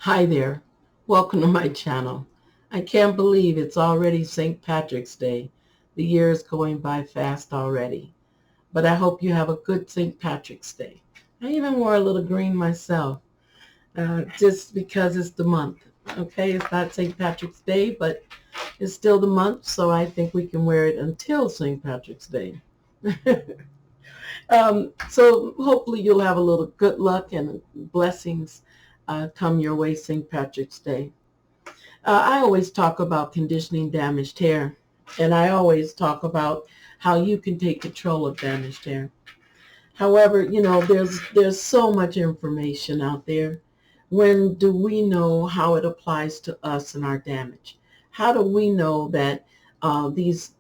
Hi there. Welcome to my channel. I can't believe it's already St. Patrick's Day. The year is going by fast already. But I hope you have a good St. Patrick's Day. I even wore a little green myself, just because it's the month. Okay, it's not St. Patrick's Day, but it's still the month, so I think we can wear it until St. Patrick's Day. So hopefully you'll have a little good luck and blessings come your way St. Patrick's Day. I always talk about conditioning damaged hair, and I always talk about how you can take control of damaged hair. However, there's so much information out there. When do we know how it applies to us and our damage? How do we know that these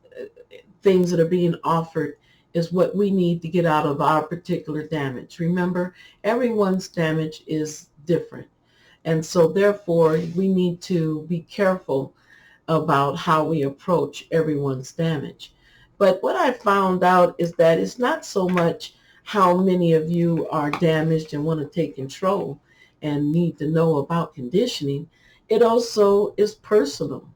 things that are being offered is what we need to get out of our particular damage? Remember, everyone's damage is different. And so therefore, we need to be careful about how we approach everyone's damage. But what I found out is that it's not so much how many of you are damaged and want to take control and need to know about conditioning. It also is personal,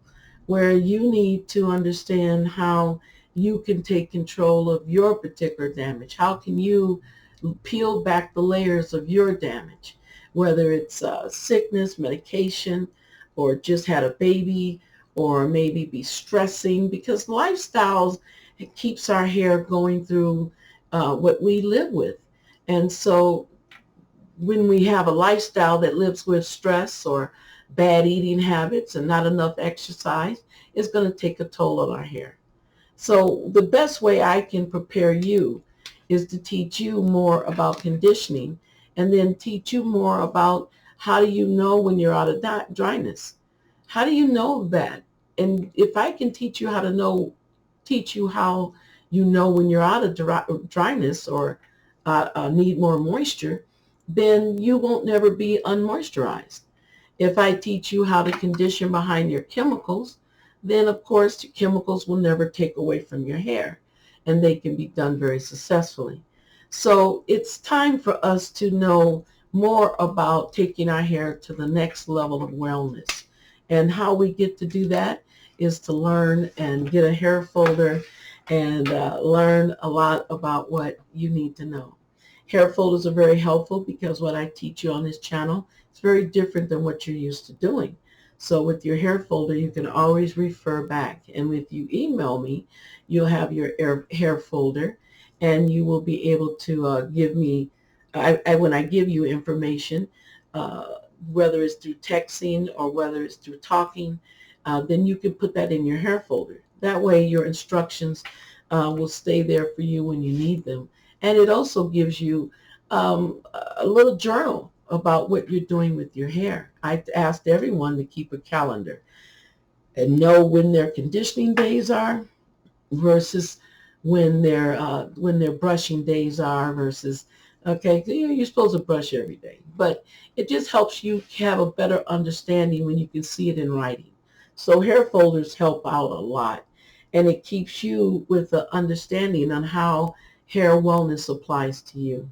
where you need to understand how you can take control of your particular damage. How can you peel back the layers of your damage, whether it's sickness, medication, or just had a baby, or maybe be stressing, because lifestyles, it keeps our hair going through what we live with. And so when we have a lifestyle that lives with stress or bad eating habits and not enough exercise, it's going to take a toll on our hair. So the best way I can prepare you is to teach you more about conditioning, and then teach you more about how do you know when you're out of dryness. How do you know that? And if I can teach you how to know, teach you how you know when you're out of dryness or need more moisture, then you won't never be unmoisturized. If I teach you how to condition behind your chemicals, then of course your chemicals will never take away from your hair, and they can be done very successfully. So it's time for us to know more about taking our hair to the next level of wellness. And how we get to do that is to learn and get a hair folder and learn a lot about what you need to know. Hair folders are very helpful because what I teach you on this channel is very different than what you're used to doing. So with your hair folder, you can always refer back. And if you email me, you'll have your hair folder, and you will be able to give me, when I give you information, uh, whether it's through texting or whether it's through talking, then you can put that in your hair folder. That way your instructions will stay there for you when you need them. And it also gives you a little journal about what you're doing with your hair. I asked everyone to keep a calendar and know when their conditioning days are versus when their brushing days are versus, okay, you're supposed to brush every day, but it just helps you have a better understanding when you can see it in writing. So hair folders help out a lot, and it keeps you with an understanding on how hair wellness applies to you.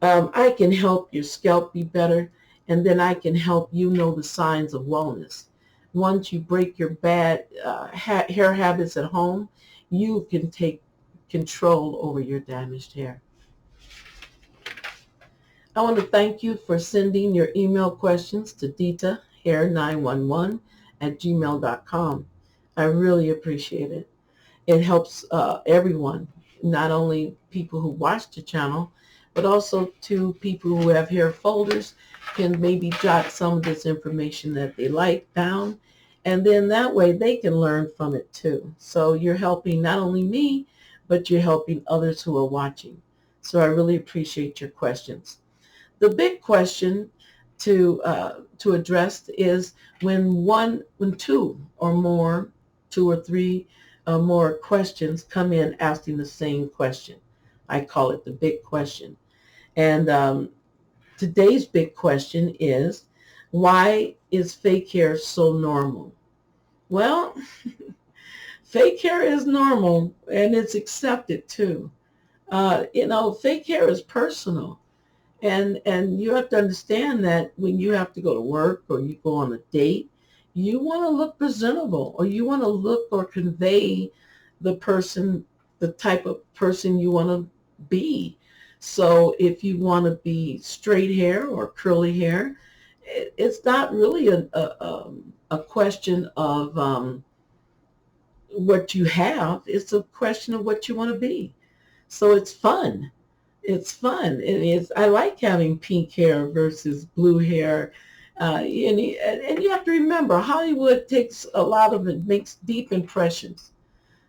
I can help your scalp be better, and then I can help you know the signs of wellness. Once you break your bad hair habits at home, you can take control over your damaged hair. I want to thank you for sending your email questions to ditahair911 at gmail.com. I really appreciate it. It helps everyone, not only people who watch the channel, but also to people who have hair folders can maybe jot some of this information that they like down, and then that way they can learn from it too. So you're helping not only me, but you're helping others who are watching. So I really appreciate your questions. The big question to address is when two or three more questions come in asking the same question. I call it the big question. And today's big question is, why is fake hair so normal? Well, fake hair is normal, and it's accepted too. Fake hair is personal. And you have to understand that when you have to go to work or you go on a date, you want to look presentable, or you want to look or convey the person, the type of person you want to be. So if you want to be straight hair or curly hair, it's not really a question of what you have. It's a question of what you want to be. So it's fun. It's fun. It is. I like having pink hair versus blue hair. And you have to remember, Hollywood takes a lot of it, makes deep impressions.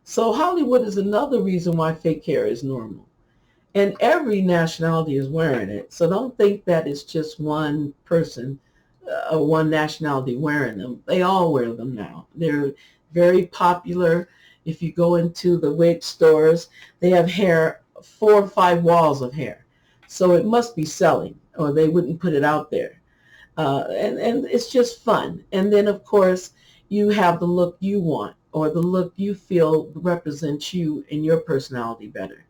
So Hollywood is another reason why fake hair is normal. And every nationality is wearing it. So don't think that it's just one person or one nationality wearing them. They all wear them now. They're very popular. If you go into the wig stores, they have hair, 4 or 5 walls of hair. So it must be selling, or they wouldn't put it out there. And it's just fun. And then, of course, you have the look you want, or the look you feel represents you and your personality better.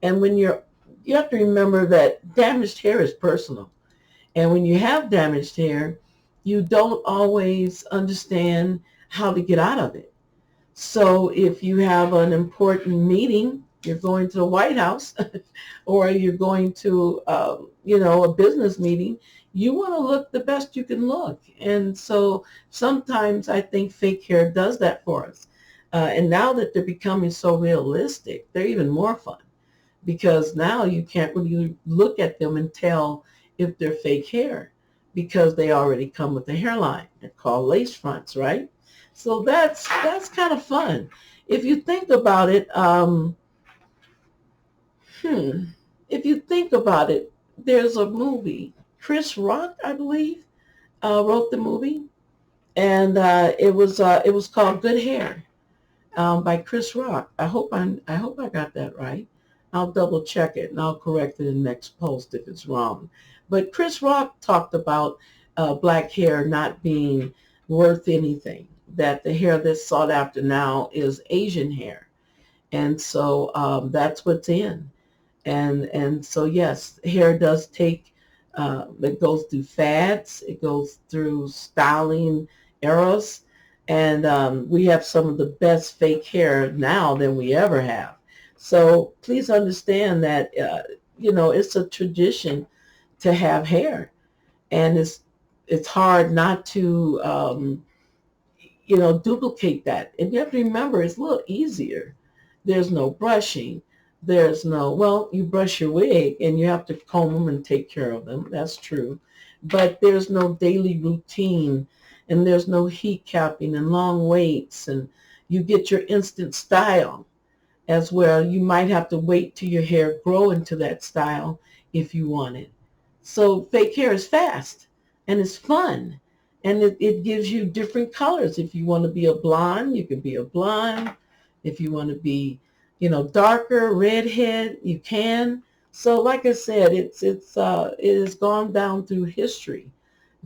And when you have to remember that damaged hair is personal. And when you have damaged hair, you don't always understand how to get out of it. So if you have an important meeting, you're going to the White House, or you're going to, a business meeting, you want to look the best you can look. And so sometimes I think fake hair does that for us. And now that they're becoming so realistic, they're even more fun, because now you can't really look at them and tell if they're fake hair, because they already come with a hairline. They're called lace fronts, right? So that's kind of fun. If you think about it, hmm, if you think about it, there's a movie. Chris Rock, I believe, wrote the movie, and it was called Good Hair, by Chris Rock. I hope I got that right. I'll double check it and I'll correct it in the next post if it's wrong. But Chris Rock talked about black hair not being worth anything. That the hair that's sought after now is Asian hair, and so that's what's in. And so yes, hair does take. It goes through fads. It goes through styling eras, and we have some of the best fake hair now than we ever have. So please understand that it's a tradition to have hair, and it's hard not to duplicate that. And you have to remember, it's a little easier. There's no brushing. There's no, well, you brush your wig and you have to comb them and take care of them. That's true. But there's no daily routine, and there's no heat capping and long waits, and you get your instant style as well. You might have to wait till your hair grow into that style if you want it. So fake hair is fast and it's fun. And it gives you different colors. If you want to be a blonde, you can be a blonde. If you want to be, darker, redhead, you can. So like I said, it has gone down through history.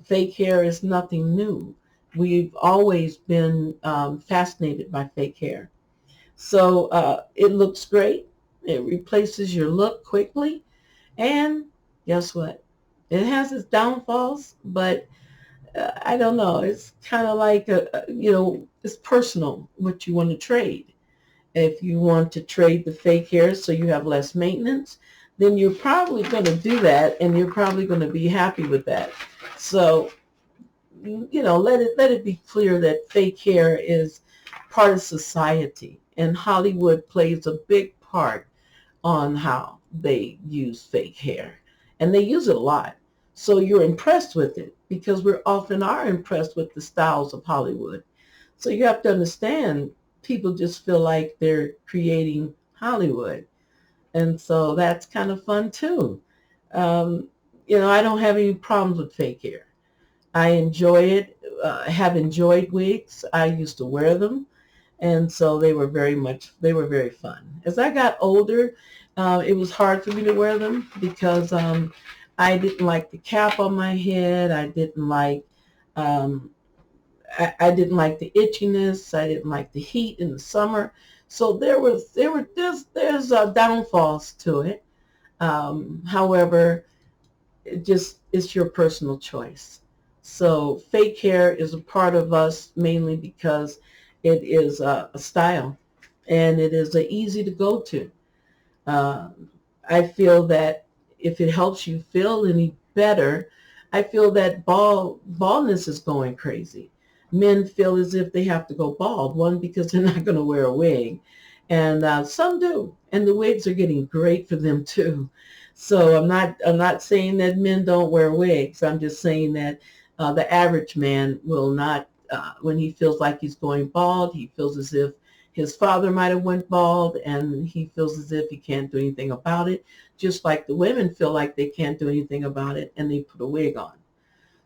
Fake hair is nothing new. We've always been fascinated by fake hair. So it looks great. It replaces your look quickly. And guess what? It has its downfalls, but I don't know. It's kind of like, it's personal what you want to trade. If you want to trade the fake hair so you have less maintenance, then you're probably going to do that, and you're probably going to be happy with that. So, let it be clear that fake hair is part of society, and Hollywood plays a big part on how they use fake hair. And they use it a lot. So you're impressed with it, because we often are impressed with the styles of Hollywood. So you have to understand, people just feel like they're creating Hollywood. And so that's kind of fun too. I don't have any problems with fake hair. I enjoy it. I have enjoyed wigs. I used to wear them. And so they were very fun. As I got older, it was hard for me to wear them, because I didn't like the cap on my head. Um, I didn't like the itchiness. I didn't like the heat in the summer. So there's downfalls to it. However, it's your personal choice. So fake hair is a part of us mainly because it is a style, and it is easy to go to. Uh, I feel that if it helps you feel any better, I feel that baldness is going crazy. Men feel as if they have to go bald. One, because they're not going to wear a wig, and some do, and the wigs are getting great for them too. So I'm not saying that men don't wear wigs. I'm just saying that the average man will not. When he feels like he's going bald, he feels as if his father might have went bald, and he feels as if he can't do anything about it, just like the women feel like they can't do anything about it, and they put a wig on.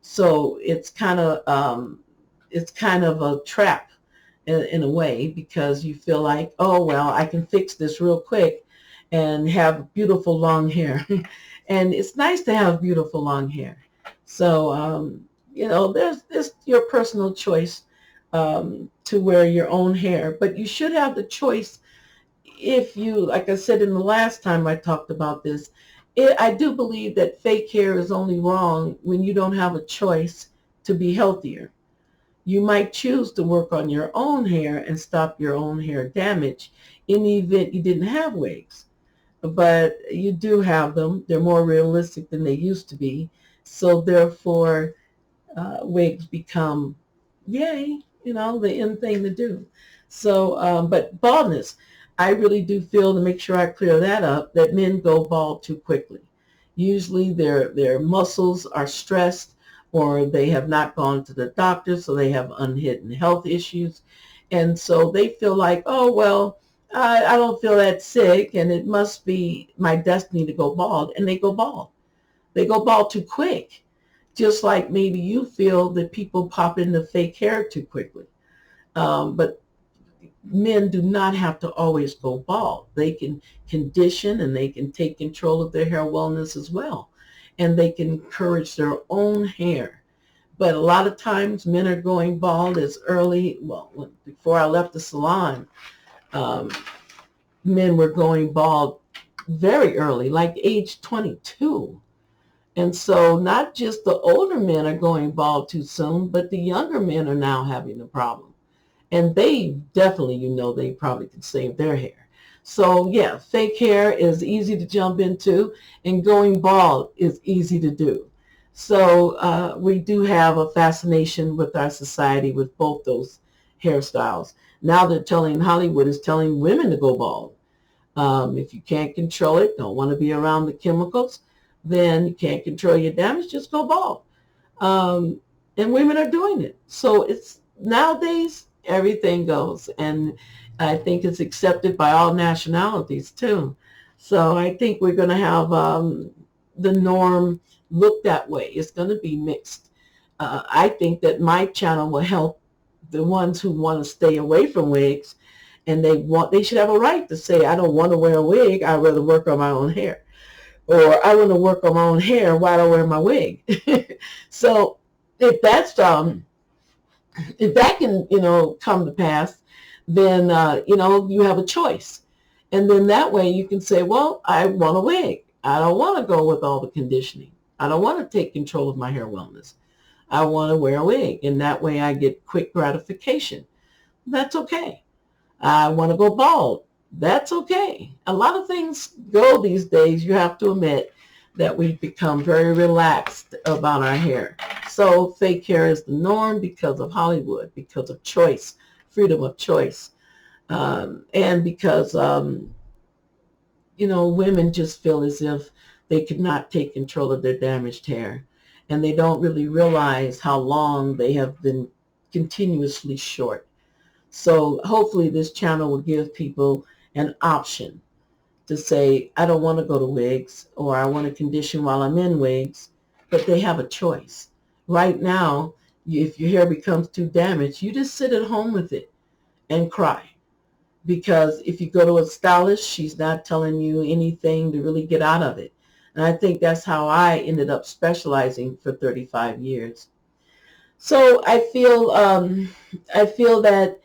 So it's kind of a trap in a way, because you feel like, oh, well, I can fix this real quick and have beautiful long hair. And it's nice to have beautiful long hair. So, there's your personal choice to wear your own hair, but you should have the choice. If you, like I said in the last time I talked about this, I do believe that fake hair is only wrong when you don't have a choice to be healthier. You might choose to work on your own hair and stop your own hair damage in the event you didn't have wigs. But you do have them. They're more realistic than they used to be. So therefore, wigs become, yay, the in thing to do. So, but baldness, I really do feel, to make sure I clear that up, that men go bald too quickly. Usually their muscles are stressed, or they have not gone to the doctor, so they have unhidden health issues. And so they feel like, oh, well, I don't feel that sick, and it must be my destiny to go bald. And they go bald. They go bald too quick. Just like maybe you feel that people pop into fake hair too quickly. But men do not have to always go bald. They can condition, and they can take control of their hair wellness as well. And they can encourage their own hair. But a lot of times men are going bald as early, well, before I left the salon, um, men were going bald very early, like age 22. And so not just the older men are going bald too soon, but the younger men are now having the problem. And they definitely, they probably could save their hair. So yeah, fake hair is easy to jump into, and going bald is easy to do. So we do have a fascination with our society with both those hairstyles. Now Hollywood is telling women to go bald. If you can't control it, don't want to be around the chemicals, then you can't control your damage, just go bald. And women are doing it. So it's nowadays, everything goes. And I think it's accepted by all nationalities too. So I think we're going to have the norm look that way. It's going to be mixed. I think that my channel will help the ones who want to stay away from wigs, and they should have a right to say, I don't want to wear a wig. I'd rather work on my own hair. Or I want to work on my own hair. Why do I wear my wig? So if that can, come to pass, then, you have a choice. And then that way you can say, well, I want a wig. I don't want to go with all the conditioning. I don't want to take control of my hair wellness. I want to wear a wig. And that way I get quick gratification. That's okay. I want to go bald. That's okay. A lot of things go these days. You have to admit that we've become very relaxed about our hair. So fake hair is the norm because of Hollywood, because of choice, freedom of choice. And because, women just feel as if they could not take control of their damaged hair. And they don't really realize how long they have been continuously short. So hopefully this channel will give people an option to say, I don't want to go to wigs, or I want to condition while I'm in wigs, but they have a choice. Right now, if your hair becomes too damaged, you just sit at home with it and cry. Because if you go to a stylist, she's not telling you anything to really get out of it. And I think that's how I ended up specializing for 35 years. So I feel that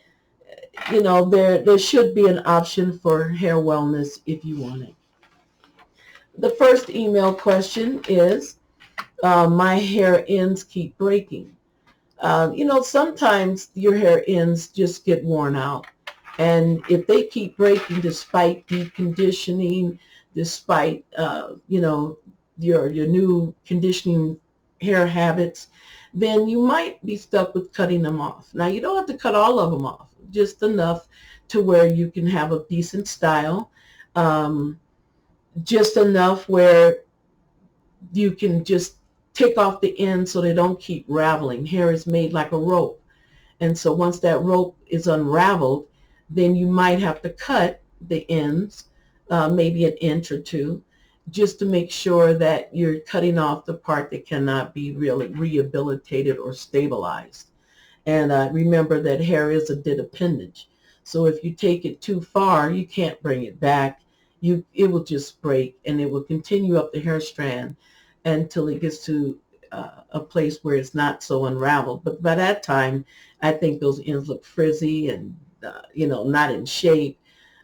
there should be an option for hair wellness if you want it. The first email question is, My hair ends keep breaking. Sometimes your hair ends just get worn out. And if they keep breaking despite deep conditioning, despite, your new conditioning hair habits, then you might be stuck with cutting them off. Now, you don't have to cut all of them off, just enough to where you can have a decent style, um, just enough where you can just take off the ends so they don't keep raveling. Hair is made like a rope. And so once that rope is unraveled, then you might have to cut the ends, maybe an inch or two, just to make sure that you're cutting off the part that cannot be really rehabilitated or stabilized. And remember that hair is a dead appendage. So if you take it too far, you can't bring it back. It will just break, and it will continue up the hair strand until it gets to a place where it's not so unraveled. But by that time, I think those ends look frizzy and, not in shape.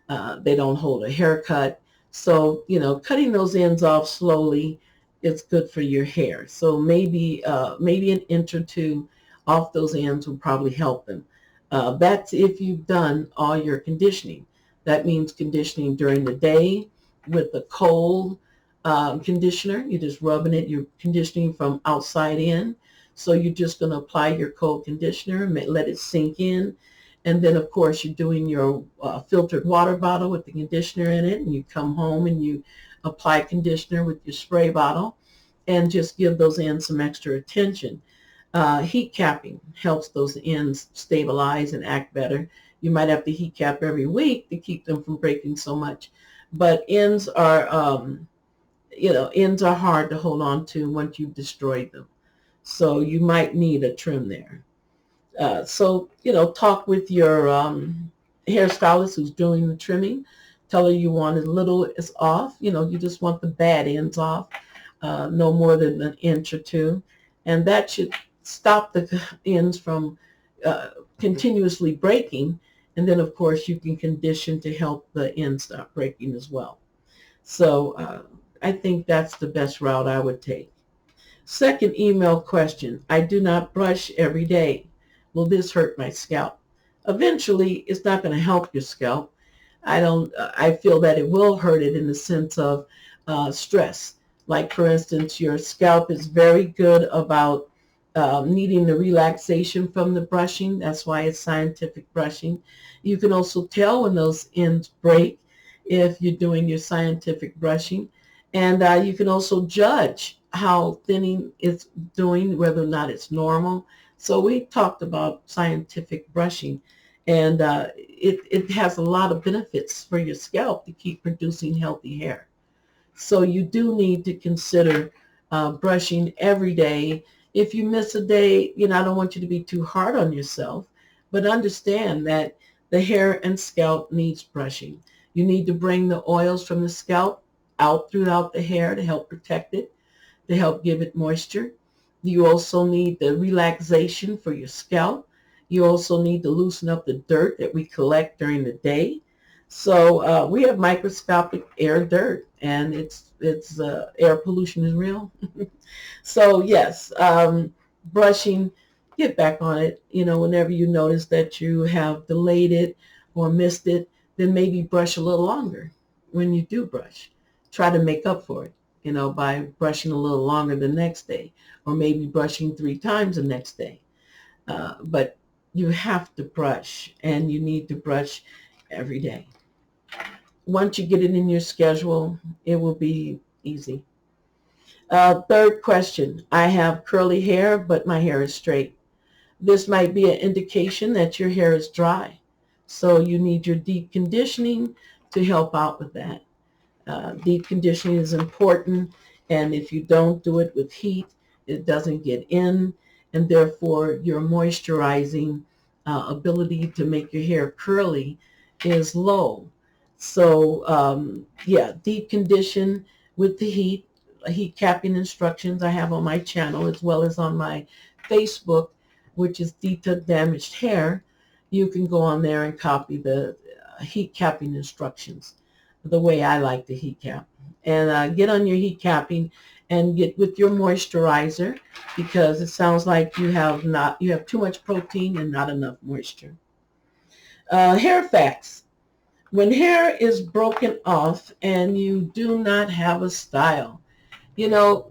They don't hold a haircut. So, cutting those ends off slowly is good for your hair. So maybe an inch or two off those ends will probably help them. That's if you've done all your conditioning. That means conditioning during the day with a cold conditioner. You're just rubbing it. You're conditioning from outside in. So you're just going to apply your cold conditioner, let it sink in. And then, of course, you're doing your filtered water bottle with the conditioner in it. And you come home and you apply conditioner with your spray bottle and just give those ends some extra attention. Heat capping helps those ends stabilize and act better. You might have to heat cap every week to keep them from breaking so much. But ends are hard to hold on to once you've destroyed them. So you might need a trim there. Talk with your hairstylist who's doing the trimming. Tell her you want as little as off. You just want the bad ends off, no more than an inch or two. And that should stop the ends from continuously breaking. And then, of course, you can condition to help the ends stop breaking as well. So I think that's the best route I would take. Second email question. I do not brush every day. Will this hurt my scalp? Eventually, it's not going to help your scalp. I feel that it will hurt it in the sense of stress. Like, for instance, your scalp is very good about needing the relaxation from the brushing. That's why it's scientific brushing. You can also tell when those ends break if you're doing your scientific brushing. And you can also judge how thinning is doing, whether or not it's normal. So we talked about scientific brushing, and it has a lot of benefits for your scalp to keep producing healthy hair. So you do need to consider brushing every day. If you miss a day, I don't want you to be too hard on yourself, but understand that the hair and scalp needs brushing. You need to bring the oils from the scalp out throughout the hair to help protect it, to help give it moisture. You also need the relaxation for your scalp. You also need to loosen up the dirt that we collect during the day. So we have microscopic air dirt, and it's air pollution is real. So yes, brushing, get back on it. Whenever you notice that you have delayed it or missed it, then maybe brush a little longer when you do brush. Try to make up for it, by brushing a little longer the next day, or maybe brushing 3 times the next day. But you have to brush, and you need to brush every day. Once you get it in your schedule, it will be easy. Third question. I have curly hair, but my hair is straight. This might be an indication that your hair is dry. So you need your deep conditioning to help out with that. Deep conditioning is important, and if you don't do it with heat, it doesn't get in, and therefore your moisturizing ability to make your hair curly is low. So deep condition with the heat capping instructions I have on my channel, as well as on my Facebook, which is Dita Damaged Hair. You can go on there and copy the heat capping instructions the way I like the heat cap. and get on your heat capping and get with your moisturizer, because it sounds like you have too much protein and not enough moisture. Hair facts. When hair is broken off and you do not have a style, you know,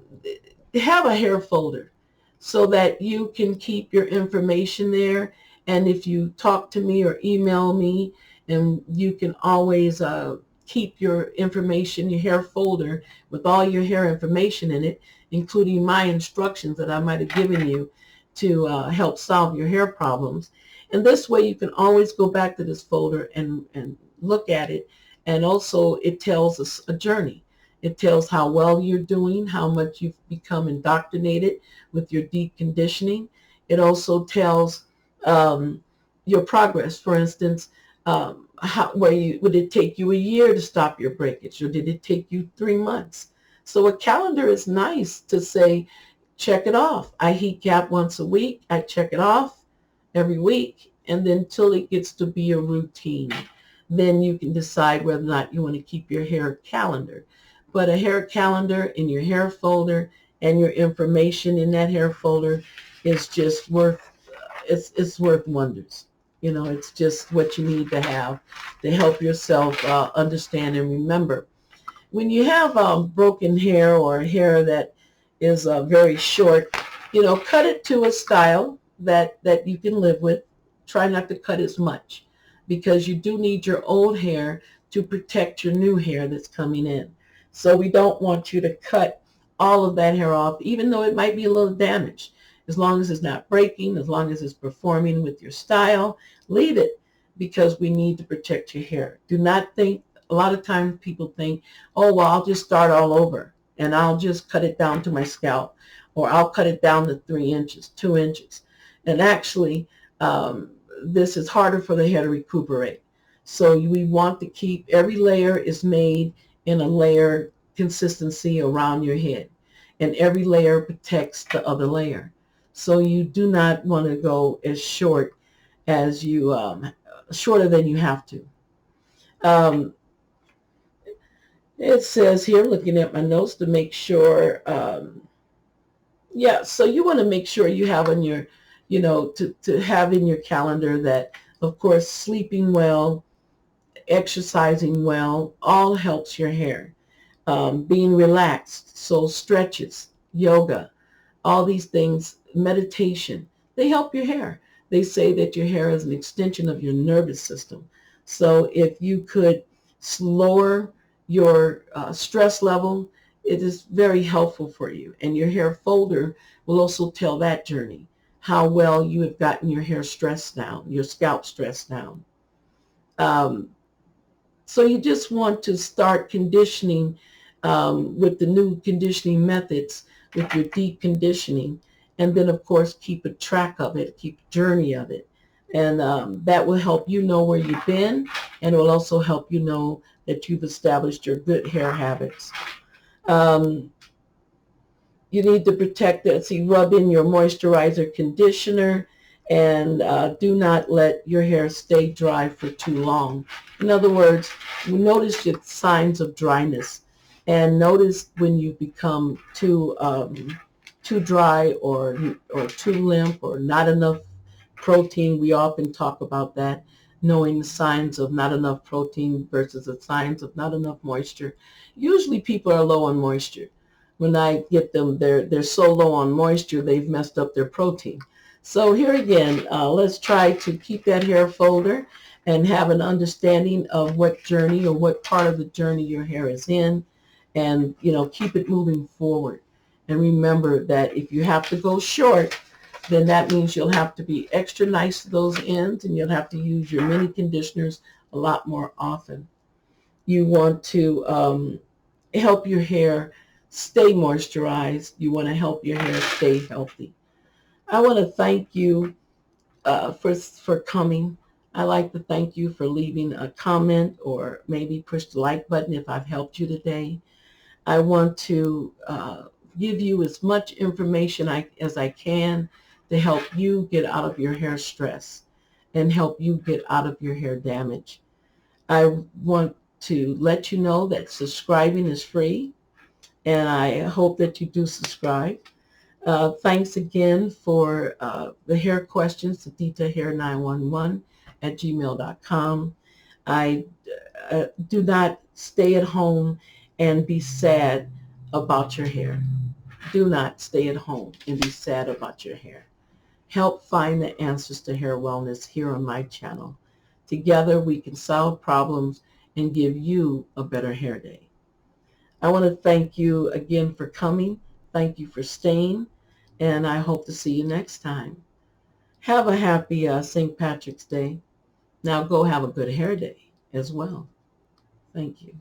have a hair folder so that you can keep your information there. And if you talk to me or email me, and you can always keep your information, your hair folder with all your hair information in it, including my instructions that I might have given you to help solve your hair problems. And this way you can always go back to this folder and look at it. And also it tells us a journey. It tells how well you're doing, how much you've become indoctrinated with your deep conditioning. It also tells your progress. For instance, would it take you a year to stop your breakage, or did it take you 3 months? So a calendar is nice to say, check it off. I heat cap once a week. I check it off every week, and then till it gets to be a routine. Then you can decide whether or not you want to keep your hair calendar. But a hair calendar in your hair folder and your information in that hair folder is just it's worth wonders. It's just what you need to have to help yourself understand and remember. When you have broken hair or hair that is very short, cut it to a style that you can live with. Try not to cut as much, because you do need your old hair to protect your new hair that's coming in. So we don't want you to cut all of that hair off, even though it might be a little damaged. As long as it's not breaking, as long as it's performing with your style, leave it, because we need to protect your hair. Do not think, a lot of times people think, oh, well, I'll just start all over and I'll just cut it down to my scalp, or I'll cut it down to 3 inches, 2 inches. And actually, this is harder for the hair to recuperate. So we want to keep, every layer is made in a layer consistency around your head, and every layer protects the other layer. So you do not want to go as short as you, shorter than you have to. It says here, looking at my notes to make sure, so you want to make sure you have on your, to have in your calendar that, of course, sleeping well, exercising well, all helps your hair. Being relaxed, so stretches, yoga, all these things, meditation, they help your hair. They say that your hair is an extension of your nervous system. So if you could lower your stress level, it is very helpful for you. And your hair folder will also tell that journey, how well you have gotten your hair stressed down, your scalp stressed down. So you just want to start conditioning with the new conditioning methods, with your deep conditioning, and then of course keep a track of it, keep a journey of it. And that will help you know where you've been, and it will also help you know that you've established your good hair habits. You need to protect that. See, rub in your moisturizer, conditioner, and do not let your hair stay dry for too long. In other words, notice your signs of dryness, and notice when you become too dry or too limp or not enough protein. We often talk about that, knowing the signs of not enough protein versus the signs of not enough moisture. Usually people are low on moisture. When I get them, they're so low on moisture, they've messed up their protein. So here again, let's try to keep that hair folder and have an understanding of what journey or what part of the journey your hair is in, and keep it moving forward. And remember that if you have to go short, then that means you'll have to be extra nice to those ends, and you'll have to use your mini conditioners a lot more often. You want to help your hair stay moisturized. You want to help your hair stay healthy. I want to thank you for coming. I like to thank you for leaving a comment, or maybe push the like button if I've helped you today. I want to give you as much information as I can to help you get out of your hair stress and help you get out of your hair damage. I want to let you know that subscribing is free, and I hope that you do subscribe. Thanks again for the hair questions to DitaHair911@gmail.com. I do not stay at home and be sad about your hair. Do not stay at home and be sad about your hair. Help find the answers to hair wellness here on my channel. Together we can solve problems and give you a better hair day. I want to thank you again for coming. Thank you for staying, and I hope to see you next time. Have a happy St. Patrick's Day. Now go have a good hair day as well. Thank you.